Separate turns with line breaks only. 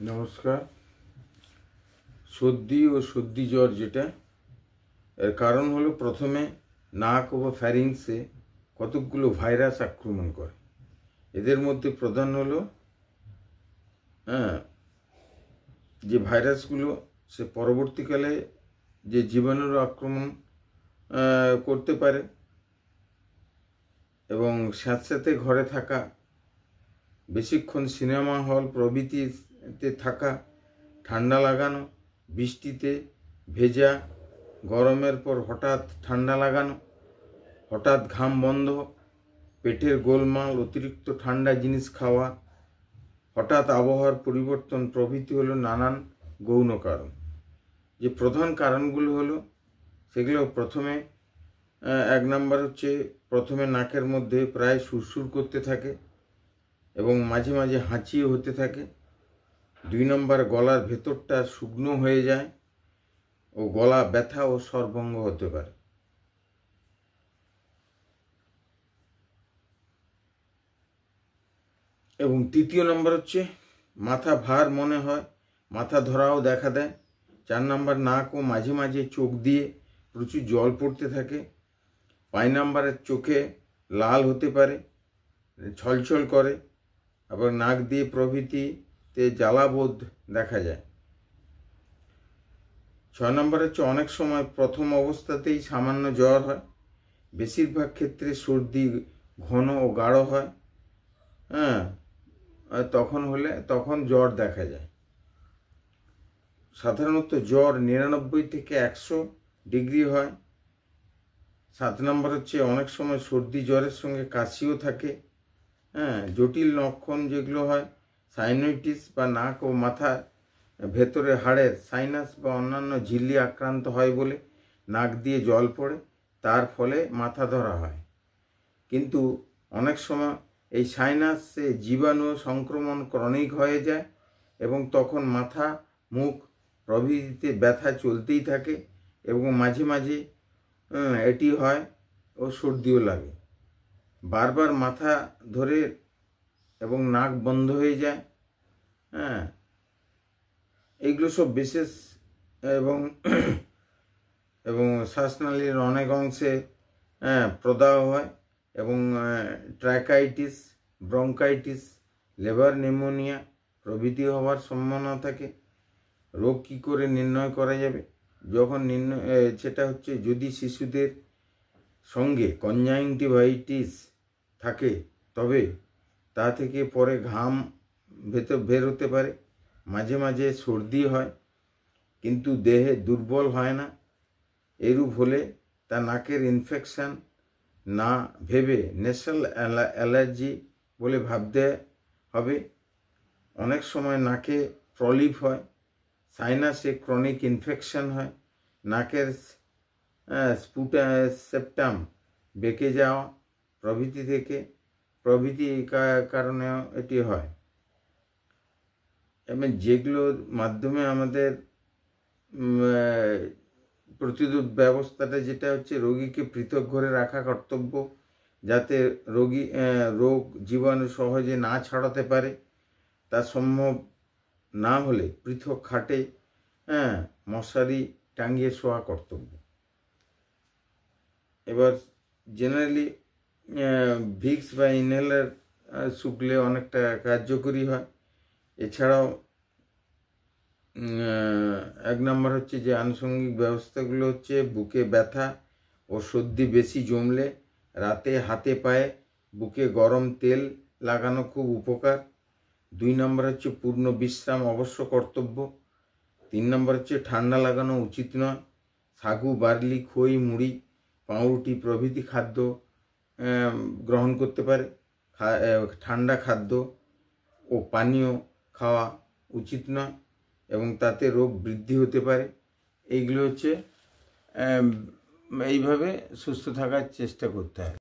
নমস্কার। সর্দি ও সর্দি জ্বর যেটা এর কারণ হলো প্রথমে নাক ও ফ্যারিংসে কতকগুলো ভাইরাস আক্রমণ করে। এদের মধ্যে প্রধান হলো যে ভাইরাসগুলো সে পরবর্তীকালে যে জীবাণুর আক্রমণ করতে পারে এবং স্যাঁতস্যাঁতে ঘরে থাকা, বেশিক্ষণ সিনেমা হল প্রভৃতিতে থাকা, ঠান্ডা লাগানো, বৃষ্টিতে ভেজা, গরমের পর হঠাৎ ঠান্ডা লাগানো, হঠাৎ ঘাম বন্ধ, পেটের গোলমাল, অতিরিক্ত ঠান্ডা জিনিস খাওয়া, হঠাৎ আবহাওয়ার পরিবর্তন প্রভৃতি হলো নানান গৌণ কারণ। যে প্রধান কারণগুলো হলো সেগুলো প্রথমে এক নম্বর হচ্ছে প্রথমে নাকের মধ্যে প্রায় সুরসুর করতে থাকে এবং মাঝে মাঝে হাঁচিও হতে থাকে। 2 নম্বর গলার ভেতরটা শুকনো হয়ে যায় ও গলা ব্যথা ও স্বরভঙ্গ হতে পারে। এবং 3 নম্বর হচ্ছে মাথা ভার মনে হয়, মাথা ধরাও দেখা দেয়। 4 নম্বর নাক ও মাঝে মাঝে চোখ দিয়ে প্রচুর জল পড়তে থাকে। 5 নম্বরের চোখে লাল হতে পারে, ছলছল করে, আবার নাক দিয়ে প্রভৃতিতে জ্বালাবোধ দেখা যায়। 6 নম্বর হচ্ছে অনেক সময় প্রথম অবস্থাতেই সামান্য জ্বর হয়, বেশিরভাগ ক্ষেত্রে সর্দি ঘন ও গাঢ় হয়। তখন জ্বর দেখা যায়। সাধারণত জ্বর 99 থেকে 100 ডিগ্রি হয়। 7 নম্বর হচ্ছে অনেক সময় সর্দি জ্বরের সঙ্গে কাশিও থাকে। জটিল লক্ষণ যেগুলো হয় সাইনাইটিস বা নাক ও মাথা ভেতরে হাড়ের সাইনাস বা অন্যান্য ঝিল্লি আক্রান্ত হয় বলে নাক দিয়ে জল পড়ে, তার ফলে মাথা ধরা হয়। কিন্তু অনেক সময় এই সাইনাসে জীবাণু সংক্রমণ ক্রনিক হয়ে যায় এবং তখন মাথা, মুখ প্রভৃতিতে ব্যথা চলতেই থাকে এবং মাঝে মাঝে এটি হয় ও সর্দিও লাগে। বারবার মাথা ধরে এবং নাক বন্ধ হয়ে যায়। এইগুলো সব বিশেষ এবং এবং শ্বাসনালীর অনেক অংশে প্রদাহ হয় এবং ট্র্যাকাইটিস, ব্রঙ্কাইটিস, লিভার নিউমোনিয়া প্রভৃতি হওয়ার সম্ভাবনা থাকে। রোগ কী করে নির্ণয় করা যাবে? যখন সেটা হচ্ছে যদি শিশুদের সঙ্গে কনজাংটিভাইটিস থাকে তবে তা থেকে পরে ঘাম বের হতে পারে। মাঝে মাঝে সর্দি হয় কিন্তু দেহে দুর্বল হয় না। এরূপ হলে তা নাকের ইনফেকশন না ভেবে ন্যাসাল অ্যালার্জি বলে ভাবতে হবে। অনেক সময় নাকে প্রলিপ হয়, সাইনাসে ক্রনিক ইনফেকশন হয়, নাকের সেপ্টাম বেঁকে যাওয়া প্রভৃতি কারণেও এটি হয়। এবং যেগুলোর মাধ্যমে আমাদের প্রতিরোধ ব্যবস্থাটা যেটা হচ্ছে রোগীকে পৃথক ঘরে রাখা কর্তব্য, যাতে রোগ জীবাণু সহজে না ছড়াতে পারে। তা সম্ভব না হলে পৃথক খাটে মশারি টাঙিয়ে শোয়া কর্তব্য। এবার জেনারেলি ভিক্স বা ইনহেলার শুকলে অনেকটা কার্যকরী হয়। এছাড়াও 1 নম্বর হচ্ছে যে আনুষঙ্গিক ব্যবস্থাগুলো হচ্ছে বুকে ব্যথা ও সর্দি বেশি জমলে রাতে হাতে পায়ে বুকে গরম তেল লাগানো খুব উপকার। 2 নম্বর হচ্ছে পূর্ণ বিশ্রাম অবশ্য কর্তব্য। 3 নম্বর হচ্ছে ঠান্ডা লাগানো উচিত নয়। সাগু, বার্লি, খই, মুড়ি, পাউরুটি প্রভৃতি খাদ্য গ্রহণ করতে পারে। ঠান্ডা খাদ্য ও পানীয় খাওয়া উচিত নয় এবং তাতে রোগ বৃদ্ধি হতে পারে। এইগুলো হচ্ছে এইভাবে সুস্থ থাকার চেষ্টা করতে হয়।